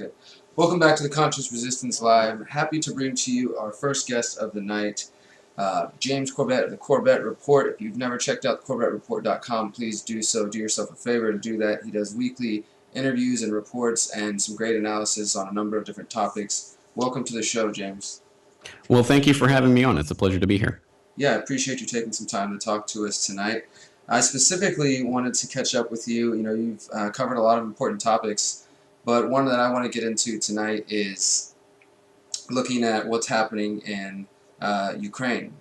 Okay. Welcome back to the Conscious Resistance Live. I'm happy to bring to you our first guest of the night, James Corbett of the Corbett Report. If you've never checked out CorbettReport.com, please do so. Do yourself a favor and do that. He does weekly interviews and reports and some great analysis on a number of different topics. Welcome to the show, James. Well, thank you for having me on. It's a pleasure to be here. Yeah, I appreciate you taking some time to talk to us tonight. I specifically wanted to catch up with you. You know, you've covered a lot of important topics, but one that I want to get into tonight is looking at what's happening in Ukraine.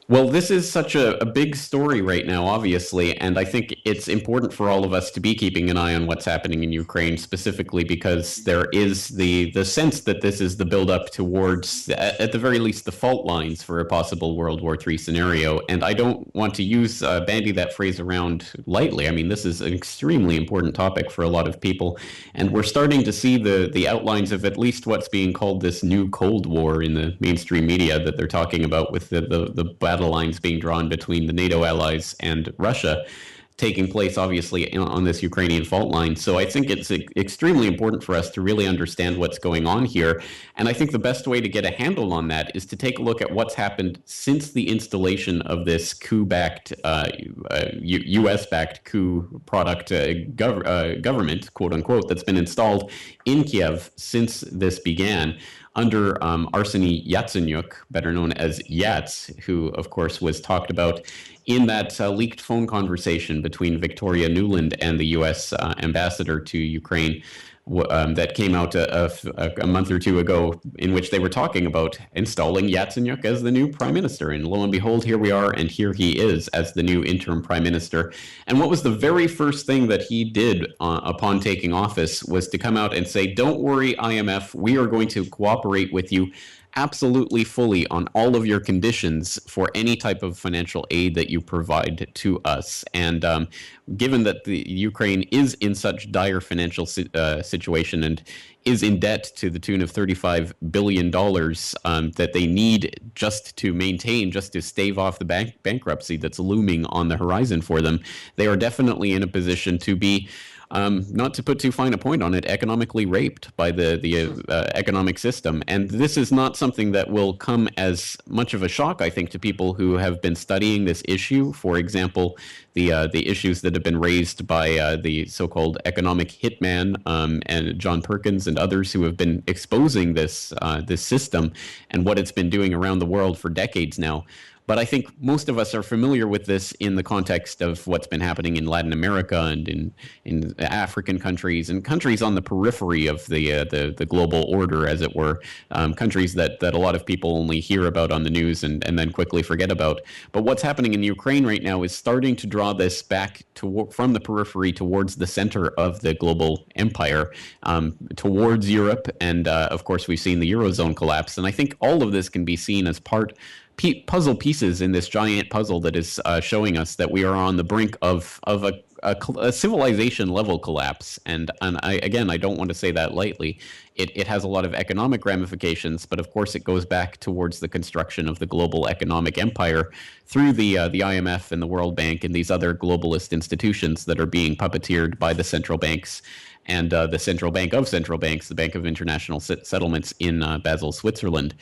Well, this is such a big story right now, obviously, and I think it's important for all of us to be keeping an eye on what's happening in Ukraine, specifically because there is the sense that this is the buildup towards, at the very least, the fault lines for a possible World War III scenario. And I don't want to bandy that phrase around lightly. I mean, this is an extremely important topic for a lot of people, and we're starting to see the outlines of at least what's being called this new Cold War in the mainstream media that they're talking about, with the battle lines being drawn between the NATO allies and Russia taking place, obviously, on this Ukrainian fault line. So I think it's extremely important for us to really understand what's going on here. And I think the best way to get a handle on that is to take a look at what's happened since the installation of this coup-backed, US-backed coup product government, quote unquote, that's been installed in Kiev since this began under Arseniy Yatsenyuk, better known as Yats, who, of course, was talked about in that leaked phone conversation between Victoria Nuland and the U.S. ambassador to Ukraine that came out a month or two ago, in which they were talking about installing Yatsenyuk as the new prime minister. And lo and behold, here we are, and here he is as the new interim prime minister. And what was the very first thing that he did upon taking office was to come out and say, "Don't worry, IMF, we are going to cooperate with you absolutely fully on all of your conditions for any type of financial aid that you provide to us." And given that the Ukraine is in such dire financial situation and is in debt to the tune of $35 billion that they need just to stave off the bankruptcy that's looming on the horizon for them, they are definitely in a position to be, not to put too fine a point on it, economically raped by the economic system. And this is not something that will come as much of a shock, I think, to people who have been studying this issue. For example, the issues that have been raised by the so-called economic hitman and John Perkins and others who have been exposing this system and what it's been doing around the world for decades now. But I think most of us are familiar with this in the context of what's been happening in Latin America and in African countries and countries on the periphery of the global order, as it were, countries that a lot of people only hear about on the news and then quickly forget about. But what's happening in Ukraine right now is starting to draw this back from the periphery towards the center of the global empire, towards Europe. And of course, we've seen the Eurozone collapse. And I think all of this can be seen as puzzle pieces in this giant puzzle that is showing us that we are on the brink of a civilization level collapse. And I don't want to say that lightly. It has a lot of economic ramifications, but of course it goes back towards the construction of the global economic empire through the IMF and the World Bank and these other globalist institutions that are being puppeteered by the central banks and the central bank of central banks, the Bank of International Settlements in Basel, Switzerland.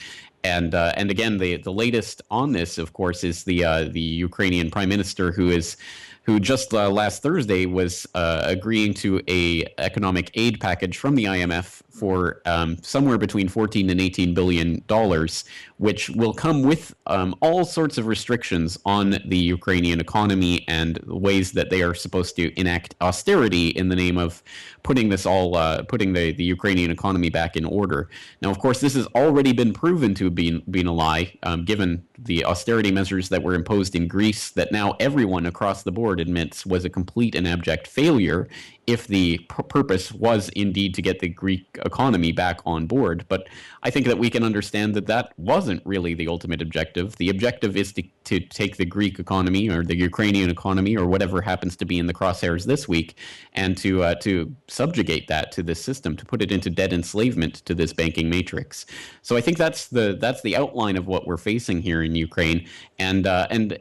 And again, the latest on this, of course, is the Ukrainian prime minister who just last Thursday was agreeing to a economic aid package from the IMF for somewhere between 14 and 18 billion dollars, which will come with all sorts of restrictions on the Ukrainian economy and ways that they are supposed to enact austerity in the name of putting the Ukrainian economy back in order. Now, of course, this has already been proven to have been a lie, given the austerity measures that were imposed in Greece, that now everyone across the board admits was a complete and abject failure if the purpose was indeed to get the Greek economy back on board. But I think that we can understand that that wasn't really the ultimate objective. The objective is to take the Greek economy or the Ukrainian economy or whatever happens to be in the crosshairs this week, and to subjugate that to this system, to put it into debt enslavement to this banking matrix. So I think that's the outline of what we're facing here in Ukraine, and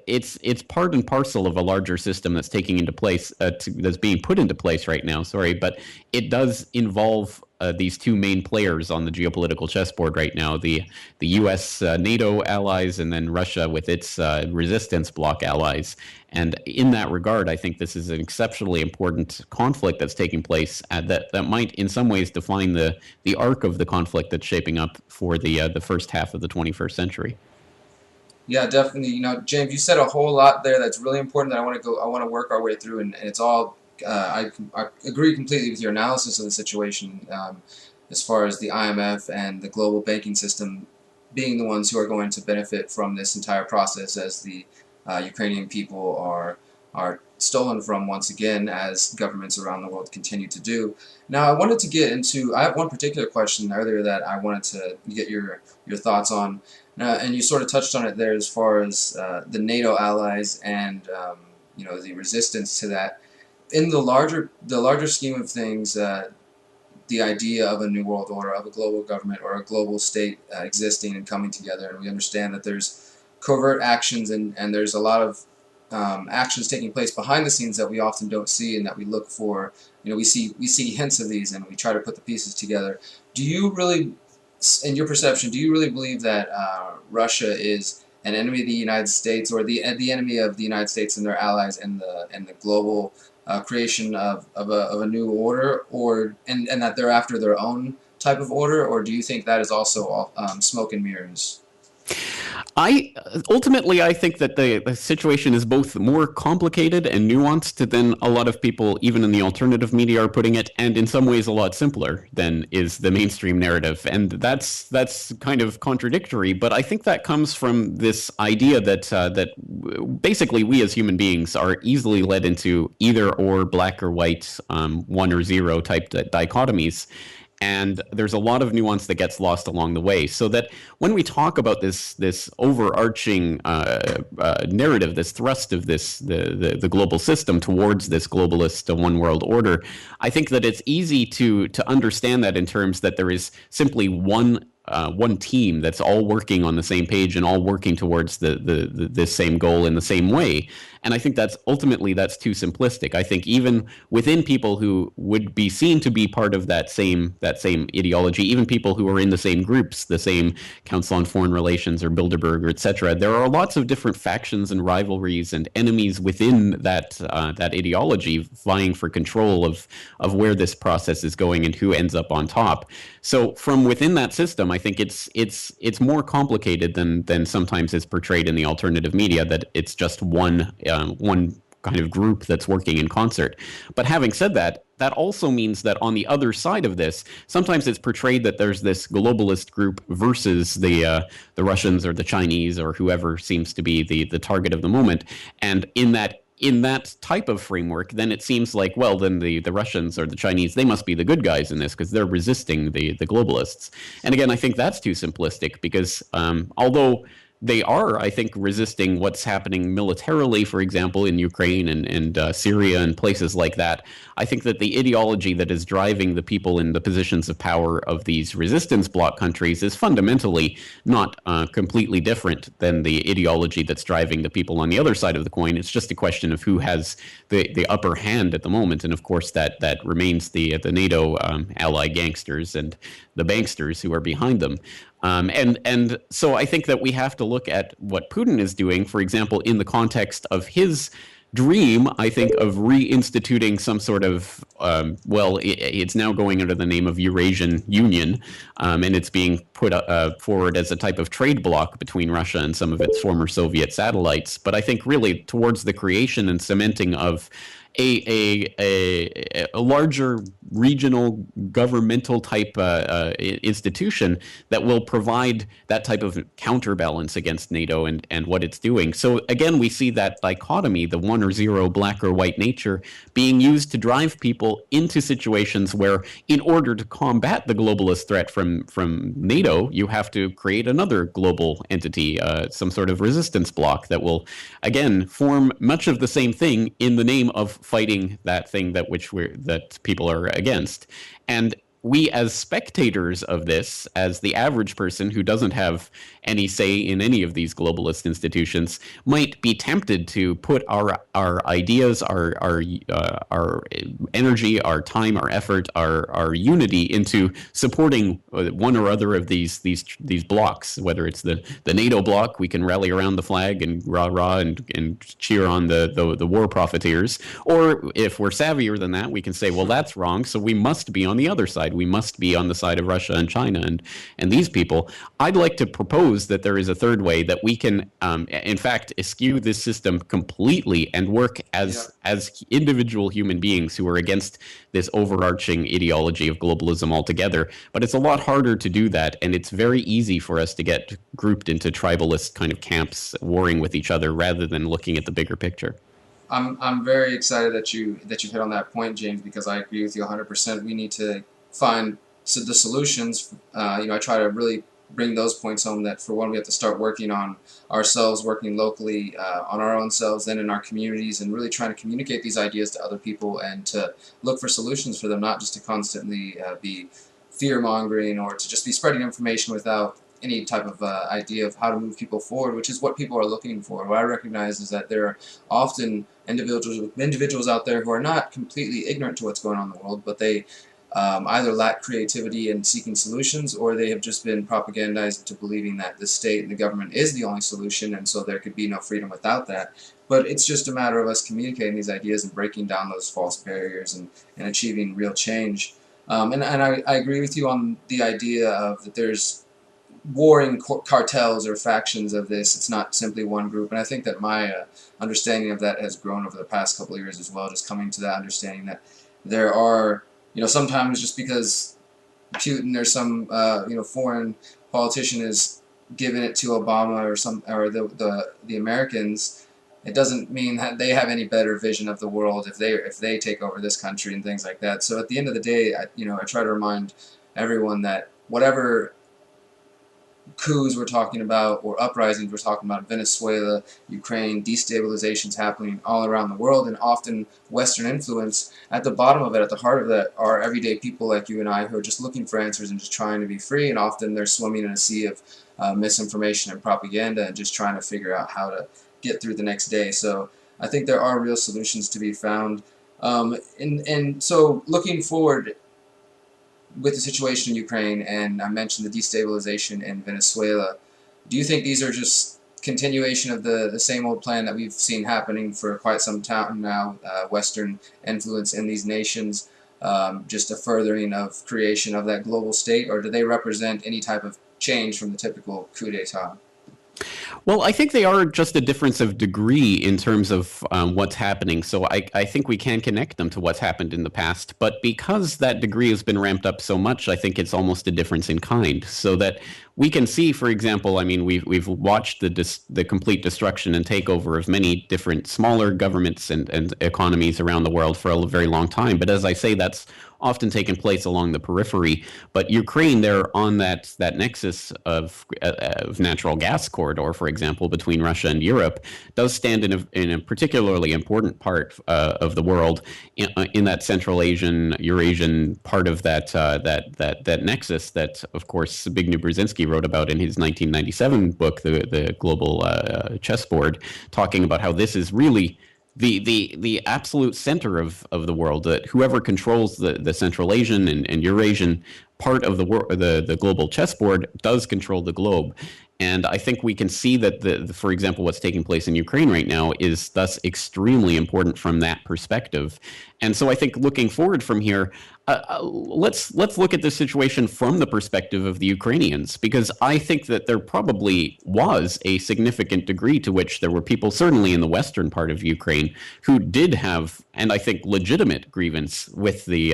it's part and parcel of a larger system that's taking into place, that's being put into place right now. Sorry, but it does involve these two main players on the geopolitical chessboard right now: the U.S. NATO allies, and then Russia with its resistance bloc allies. And in that regard, I think this is an exceptionally important conflict that's taking place, that might, in some ways, define the arc of the conflict that's shaping up for the first half of the 21st century. Yeah, definitely. James, you said a whole lot there that's really important that I want to work our way through, and it's all. I agree completely with your analysis of the situation, as far as the IMF and the global banking system being the ones who are going to benefit from this entire process, as the Ukrainian people are stolen from once again, as governments around the world continue to do. Now, I wanted to get into. I have one particular question earlier that I wanted to get your thoughts on, and you sort of touched on it there as far as the NATO allies and the resistance to that. In the larger scheme of things, the idea of a new world order, of a global government or a global state existing and coming together, and we understand that there's covert actions and there's a lot of actions taking place behind the scenes that we often don't see and that we look for. We see hints of these and we try to put the pieces together. Do you really, in your perception, do you really believe that Russia is an enemy of the United States, or the enemy of the United States and their allies in the global creation of a new order, and that they're after their own type of order, or do you think that is also all, smoke and mirrors? Ultimately, I think that the situation is both more complicated and nuanced than a lot of people, even in the alternative media, are putting it, and in some ways a lot simpler than is the mainstream narrative. And that's kind of contradictory, but I think that comes from this idea that basically we as human beings are easily led into either or, black or white, one or zero type dichotomies. And there's a lot of nuance that gets lost along the way. So that when we talk about this overarching narrative, this thrust of the global system towards this globalist one world order, I think that it's easy to understand that in terms that there is simply one team that's all working on the same page and all working towards the same goal in the same way. And I think that's too simplistic. I think even within people who would be seen to be part of that same ideology, even people who are in the same groups, the same Council on Foreign Relations or Bilderberg, or etc., there are lots of different factions and rivalries and enemies within that ideology vying for control of where this process is going and who ends up on top. So from within that system, I think it's more complicated than sometimes is portrayed in the alternative media, that it's just one kind of group that's working in concert. But having said that, that also means that on the other side of this, sometimes it's portrayed that there's this globalist group versus the Russians or the Chinese or whoever seems to be the target of the moment. And in that type of framework, then it seems like, well, then the Russians or the Chinese, they must be the good guys in this because they're resisting the globalists. And again, I think that's too simplistic because although they are, I think, resisting what's happening militarily, for example, in Ukraine and Syria and places like that. I think that the ideology that is driving the people in the positions of power of these resistance bloc countries is fundamentally not completely different than the ideology that's driving the people on the other side of the coin. It's just a question of who has the upper hand at the moment. And of course, that remains the NATO ally gangsters and the banksters who are behind them. And so I think that we have to look at what Putin is doing, for example, in the context of his dream, I think, of reinstituting some sort of, it's now going under the name of Eurasian Union, and it's being put forward as a type of trade bloc between Russia and some of its former Soviet satellites. But I think really towards the creation and cementing of a larger regional governmental type institution that will provide that type of counterbalance against NATO and what it's doing. So again, we see that dichotomy, the one or zero, black or white nature, being used to drive people into situations where, in order to combat the globalist threat from NATO, you have to create another global entity, some sort of resistance bloc that will, again, form much of the same thing in the name of fighting that thing that people are against. And we, as spectators of this, as the average person who doesn't have any say in any of these globalist institutions, might be tempted to put our ideas, our energy, our time, our effort, our unity into supporting one or other of these blocks. Whether it's the NATO bloc, we can rally around the flag and rah rah and cheer on the war profiteers, or if we're savvier than that, we can say, well, that's wrong, so we must be on the other side. We must be on the side of Russia and China and these people. I'd like to propose that there is a third way that we can, in fact, eschew this system completely and work as individual human beings who are against this overarching ideology of globalism altogether. But it's a lot harder to do that, and it's very easy for us to get grouped into tribalist kind of camps warring with each other rather than looking at the bigger picture. I'm very excited that you hit on that point, James, because I agree with you 100%. We need to find the solutions. I try to really bring those points home, that for one, we have to start working on ourselves, working locally on our own selves and in our communities, and really trying to communicate these ideas to other people and to look for solutions for them, not just to constantly be fear-mongering or to just be spreading information without any type of idea of how to move people forward, which is what people are looking for. What I recognize is that there are often individuals out there who are not completely ignorant to what's going on in the world, but they either lack creativity in seeking solutions, or they have just been propagandized into believing that the state and the government is the only solution, and so there could be no freedom without that. But it's just a matter of us communicating these ideas and breaking down those false barriers and achieving real change. And I agree with you on the idea of that there's warring cartels or factions of this. It's not simply one group, and I think that my understanding of that has grown over the past couple of years as well, just coming to that understanding that there are, sometimes just because Putin or some foreign politician is giving it to Obama or the Americans, it doesn't mean that they have any better vision of the world if they take over this country and things like that. So at the end of the day, I try to remind everyone that whatever coups we're talking about or uprisings we're talking about in Venezuela, Ukraine, destabilizations happening all around the world, and often Western influence, at the bottom of it, at the heart of that, are everyday people like you and I who are just looking for answers and just trying to be free, and often they're swimming in a sea of misinformation and propaganda and just trying to figure out how to get through the next day. So I think there are real solutions to be found. And so looking forward, with the situation in Ukraine, and I mentioned the destabilization in Venezuela, do you think these are just continuation of the same old plan that we've seen happening for quite some time now, Western influence in these nations, just a furthering of creation of that global state, or do they represent any type of change from the typical coup d'etat? Well, I think they are just a difference of degree in terms of what's happening. So I think we can connect them to what's happened in the past. But because that degree has been ramped up so much, I think it's almost a difference in kind. So that we can see, for example, I mean, we've watched the complete destruction and takeover of many different smaller governments and economies around the world for a very long time. But as I say, that's often taken place along the periphery. But Ukraine, they're on that nexus of natural gas corridor, for example, between Russia and Europe, does stand in a particularly important part of the world in that Central Asian, Eurasian part of that nexus that, of course, Zbigniew Brzezinski wrote about in his 1997 book, the Global Chessboard, talking about how this is really the absolute center of the world, that whoever controls the Central Asian and Eurasian part of the global chessboard does control the globe. And I think we can see that, for example, what's taking place in Ukraine right now is thus extremely important from that perspective. And so I think looking forward from here, let's look at this situation from the perspective of the Ukrainians, because I think that there probably was a significant degree to which there were people, certainly in the western part of Ukraine, who did have, and I think legitimate grievance with the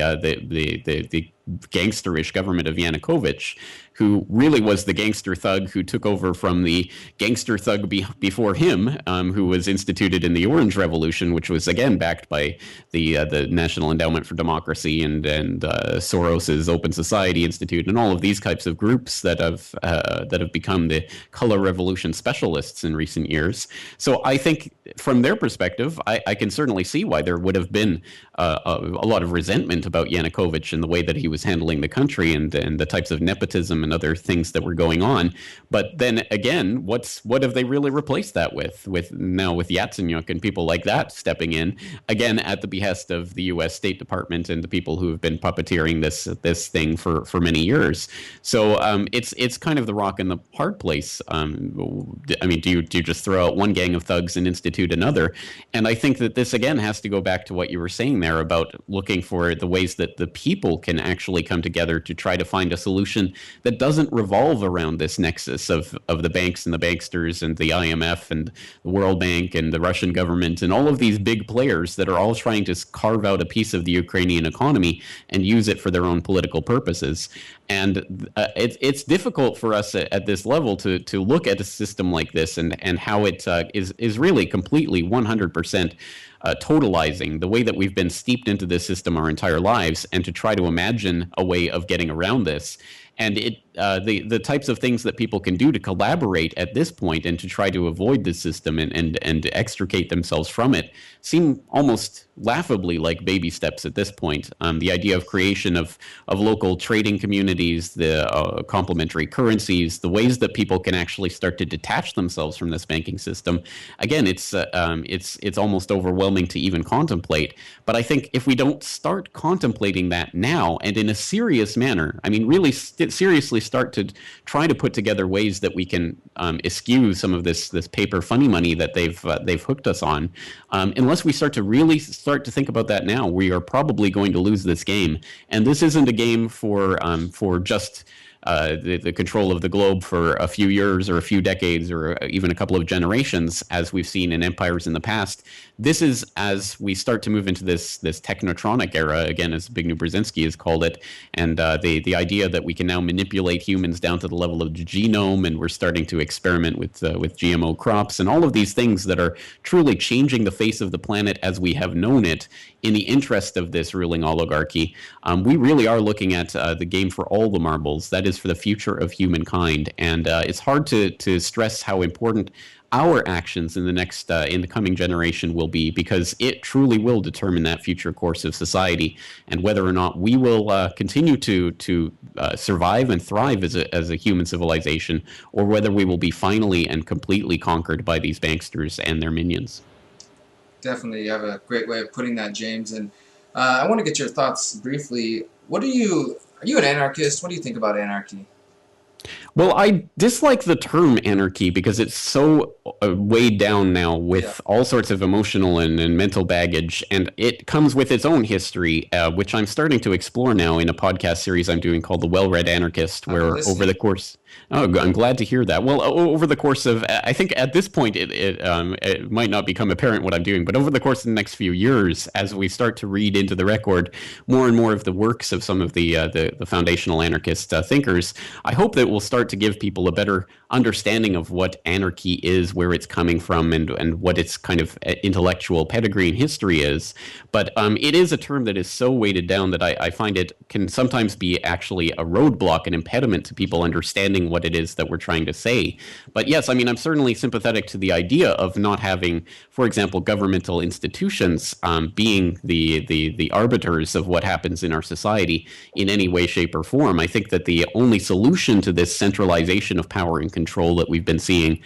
gangsterish government of Yanukovych, who really was the gangster thug who took over from the gangster thug before him, who was instituted in the Orange Revolution, which was again backed by the National Endowment for Democracy and Soros's Open Society Institute, and all of these types of groups that have become the color revolution specialists in recent years. So I think from their perspective, I can certainly see why there would have been a lot of resentment about Yanukovych and the way that he was handling the country and the types of nepotism and other things that were going on. But then again, what have they really replaced that with now with Yatsenyuk and people like that stepping in again at the behest of the U.S. State Department and the people who have been puppeteering this thing for many years. So it's kind of the rock and the hard place. I mean, do you just throw out one gang of thugs and institute another? And I think that this again has to go back to what you were saying there about looking for the ways that the people can actually come together to try to find a solution that doesn't revolve around this nexus of the banks and the banksters and the IMF and the World Bank and the Russian government and all of these big players that are all trying to carve out a piece of the Ukrainian economy and use it for their own political purposes. And it's difficult for us at this level to look at a system like this and how it is really completely 100% totalizing the way that we've been steeped into this system our entire lives, and to try to imagine a way of getting around this. And the types of things that people can do to collaborate at this point and to try to avoid this system and extricate themselves from it seem almost laughably like baby steps at this point. The idea of creation of local trading communities, the complementary currencies, the ways that people can actually start to detach themselves from this banking system. Again, it's almost overwhelming to even contemplate. But I think if we don't start contemplating that now and in a serious manner, I mean, really seriously start to try to put together ways that we can eschew some of this paper funny money that they've hooked us on. Unless we start to think about that now, we are probably going to lose this game. And this isn't a game for just the control of the globe for a few years or a few decades or even a couple of generations, as we've seen in empires in the past. This is as we start to move into this technotronic era, again, as Zbigniew Brzezinski has called it, and the idea that we can now manipulate humans down to the level of the genome, and we're starting to experiment with GMO crops and all of these things that are truly changing the face of the planet as we have known it in the interest of this ruling oligarchy. We really are looking at the game for all the marbles. That is for the future of humankind, and it's hard to stress how important our actions in the coming generation will be, because it truly will determine that future course of society and whether or not we will continue to survive and thrive as a human civilization, or whether we will be finally and completely conquered by these banksters and their minions. Definitely, you have a great way of putting that, James. And I want to get your thoughts briefly. Are you an anarchist? What do you think about anarchy? Well, I dislike the term anarchy because it's so weighed down now with all sorts of emotional and mental baggage, and it comes with its own history, which I'm starting to explore now in a podcast series I'm doing called The Well-Read Anarchist, where over the course... Oh, I'm glad to hear that. Well, over the course of, I think at this point it might not become apparent what I'm doing, but over the course of the next few years, as we start to read into the record more and more of the works of some of the foundational anarchist thinkers, I hope that we'll start to give people a better understanding of what anarchy is, where it's coming from, and what its kind of intellectual pedigree and history is. But it is a term that is so weighted down that I find it can sometimes be actually a roadblock, an impediment to people understanding what it is that we're trying to say. But yes, I mean, I'm certainly sympathetic to the idea of not having, for example, governmental institutions being the arbiters of what happens in our society in any way, shape, or form. I think that the only solution to this centralization of power and control that we've been seeing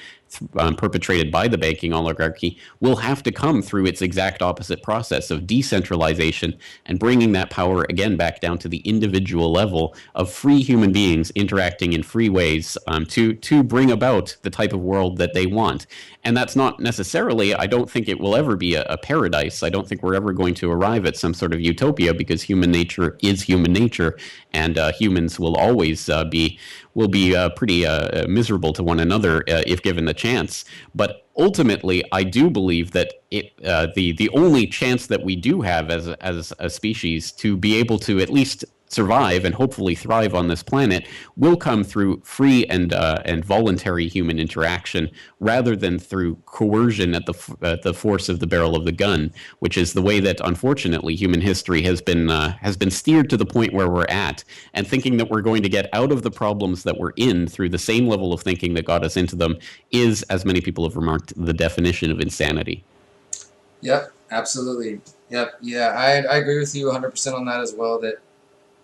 perpetrated by the banking oligarchy will have to come through its exact opposite process of decentralization and bringing that power again back down to the individual level of free human beings interacting in free ways to bring about the type of world that they want. And that's not necessarily, I don't think it will ever be a paradise. I don't think we're ever going to arrive at some sort of utopia, because human nature is human nature, and humans will always be pretty miserable to one another if given the chance. But ultimately, I do believe that the only chance that we do have as a species to be able to at least survive and hopefully thrive on this planet will come through free and voluntary human interaction, rather than through coercion at the force of the barrel of the gun, which is the way that unfortunately human history has been steered to the point where we're at. And thinking that we're going to get out of the problems that we're in through the same level of thinking that got us into them is, as many people have remarked, the definition of insanity. Yep, absolutely. Yep, yeah, I agree with you 100% on that as well, that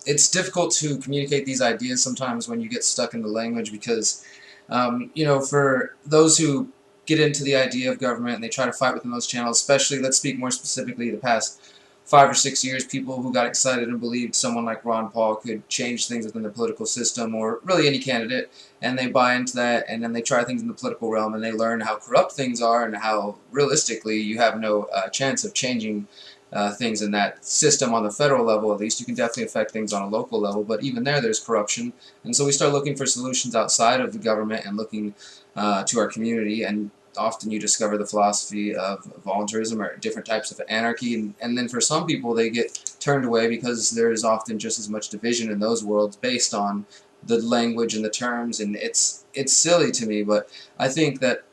it's difficult to communicate these ideas sometimes when you get stuck in the language, because, for those who get into the idea of government and they try to fight within those channels, especially, let's speak more specifically, the past 5 or 6 years, people who got excited and believed someone like Ron Paul could change things within the political system, or really any candidate, and they buy into that, and then they try things in the political realm, and they learn how corrupt things are and how realistically you have no chance of changing things in that system on the federal level. At least you can definitely affect things on a local level, but even there's corruption. And so we start looking for solutions outside of the government and looking to our community, and often you discover the philosophy of voluntarism or different types of anarchy, and then for some people they get turned away because there's often just as much division in those worlds based on the language and the terms, and it's silly to me. But I think that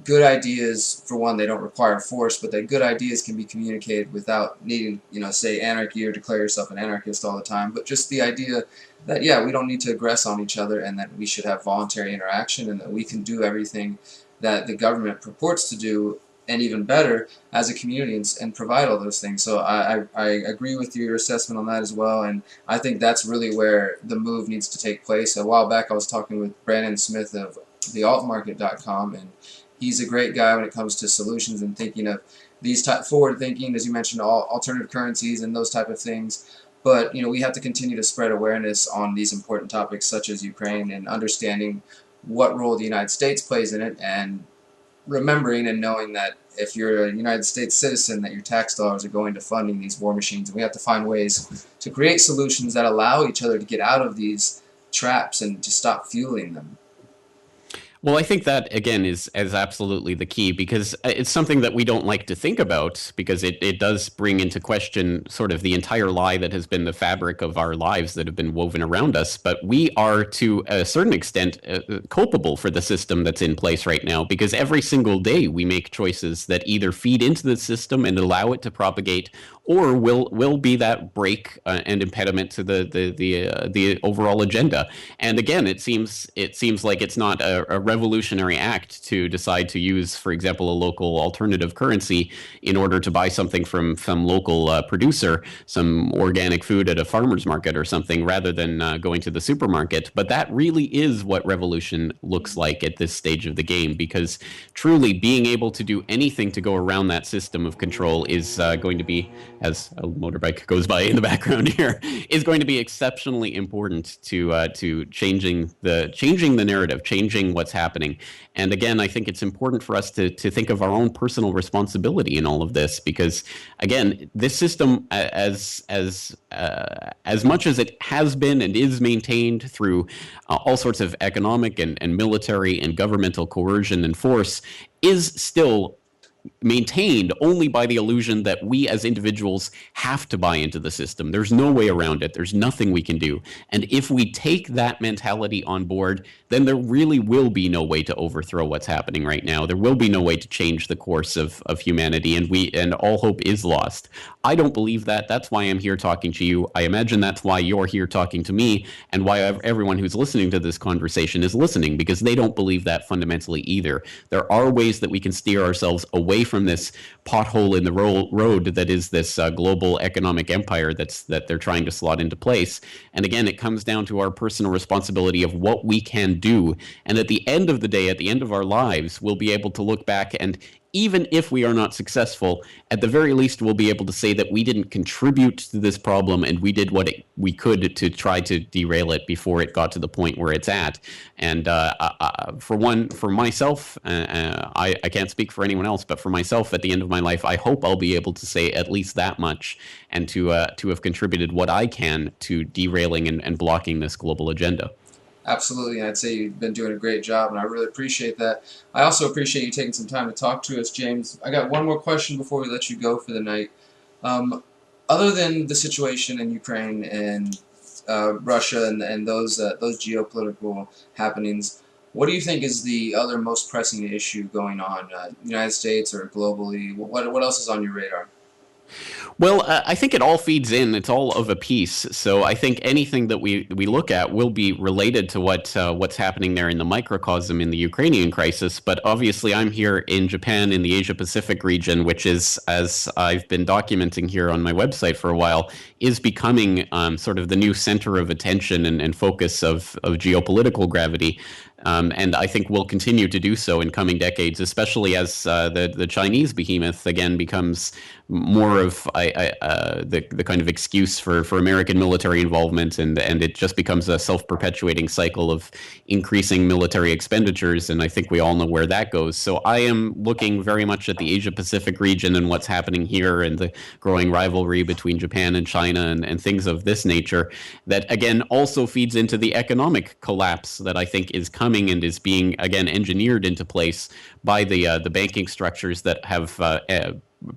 good ideas, for one, they don't require force, but that good ideas can be communicated without needing, say anarchy or declare yourself an anarchist all the time, but just the idea that, yeah, we don't need to aggress on each other, and that we should have voluntary interaction, and that we can do everything that the government purports to do, and even better, as a community, and provide all those things. So I agree with your assessment on that as well, and I think that's really where the move needs to take place. A while back I was talking with Brandon Smith of thealtmarket.com, and he's a great guy when it comes to solutions and thinking of these type forward thinking, as you mentioned, alternative currencies and those type of things. But we have to continue to spread awareness on these important topics such as Ukraine, and understanding what role the United States plays in it, and remembering and knowing that if you're a United States citizen, that your tax dollars are going to funding these war machines. And we have to find ways to create solutions that allow each other to get out of these traps and to stop fueling them. Well, I think that, again, is absolutely the key, because it's something that we don't like to think about, because it does bring into question sort of the entire lie that has been the fabric of our lives that have been woven around us. But we are, to a certain extent, culpable for the system that's in place right now, because every single day we make choices that either feed into the system and allow it to propagate, or will be that break and impediment to the overall agenda. And again, it seems like it's not a revolutionary act to decide to use, for example, a local alternative currency in order to buy something from some local producer, some organic food at a farmer's market or something, rather than going to the supermarket. But that really is what revolution looks like at this stage of the game, because truly being able to do anything to go around that system of control is going to be, as a motorbike goes by in the background here, is going to be exceptionally important to changing the narrative, changing what's happening. And again, I think it's important for us to think of our own personal responsibility in all of this, because again, this system, as much as it has been and is maintained through all sorts of economic and military and governmental coercion and force, is still maintained only by the illusion that we as individuals have to buy into the system. There's no way around it. There's nothing we can do. And if we take that mentality on board, then there really will be no way to overthrow what's happening right now. There will be no way to change the course of humanity, and all hope is lost. I don't believe that. That's why I'm here talking to you. I imagine that's why you're here talking to me, and why everyone who's listening to this conversation is listening, because they don't believe that fundamentally either. There are ways that we can steer ourselves away away from this pothole in the road that is this global economic empire that they're trying to slot into place. And again, it comes down to our personal responsibility of what we can do. And at the end of the day, at the end of our lives, we'll be able to look back, and even if we are not successful, at the very least, we'll be able to say that we didn't contribute to this problem and we did what we could to try to derail it before it got to the point where it's at. And for myself, I can't speak for anyone else, but for myself, at the end of my life, I hope I'll be able to say at least that much, and to have contributed what I can to derailing and blocking this global agenda. Absolutely, and I'd say you've been doing a great job, and I really appreciate that. I also appreciate you taking some time to talk to us, James. I got one more question before we let you go for the night. Other than the situation in Ukraine and Russia and those geopolitical happenings, what do you think is the other most pressing issue going on, United States or globally? What else is on your radar? Well, I think it all feeds in. It's all of a piece. So I think anything that we look at will be related to what's happening there in the microcosm in the Ukrainian crisis. But obviously, I'm here in Japan in the Asia Pacific region, which is, as I've been documenting here on my website for a while, is becoming sort of the new center of attention and focus of geopolitical gravity. And I think will continue to do so in coming decades, especially as the Chinese behemoth again becomes more of the kind of excuse for American military involvement, and it just becomes a self-perpetuating cycle of increasing military expenditures, and I think we all know where that goes. So I am looking very much at the Asia-Pacific region and what's happening here, and the growing rivalry between Japan and China, and things of this nature, that again also feeds into the economic collapse that I think is coming and is being again engineered into place by the banking structures that have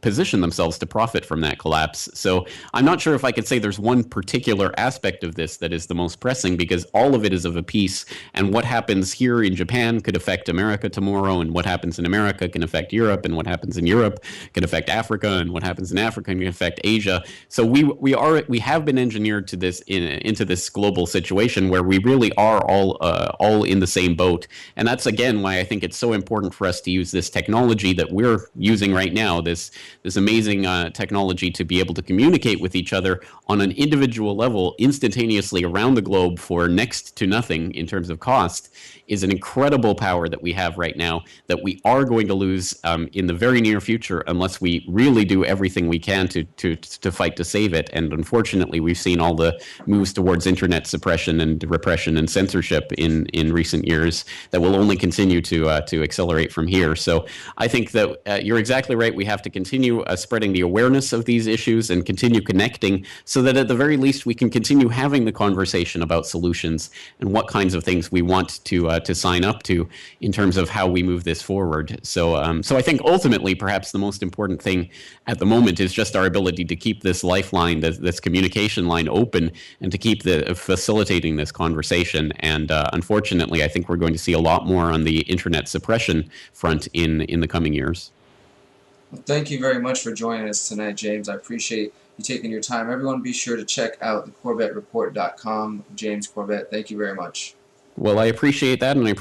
position themselves to profit from that collapse. So I'm not sure if I could say there's one particular aspect of this that is the most pressing, because all of it is of a piece, and what happens here in Japan could affect America tomorrow, and what happens in America can affect Europe, and what happens in Europe can affect Africa, and what happens in Africa can affect Asia. So we have been engineered to this into this global situation where we really are all in the same boat. And that's again why I think it's so important for us to use this technology that we're using right now, this amazing technology, to be able to communicate with each other on an individual level instantaneously around the globe for next to nothing in terms of cost, is an incredible power that we have right now that we are going to lose in the very near future unless we really do everything we can to fight to save it. And unfortunately, we've seen all the moves towards internet suppression and repression and censorship in recent years that will only continue to accelerate from here. So I think that you're exactly right. We have to continue spreading the awareness of these issues and continue connecting, so that at the very least we can continue having the conversation about solutions and what kinds of things we want to sign up to in terms of how we move this forward. So I think ultimately perhaps the most important thing at the moment is just our ability to keep this lifeline, this communication line open, and to keep facilitating this conversation. And unfortunately, I think we're going to see a lot more on the internet suppression front in the coming years. Well, thank you very much for joining us tonight, James. I appreciate you taking your time. Everyone be sure to check out the CorbettReport.com. James Corbett, thank you very much. Well, I appreciate that, and I appreciate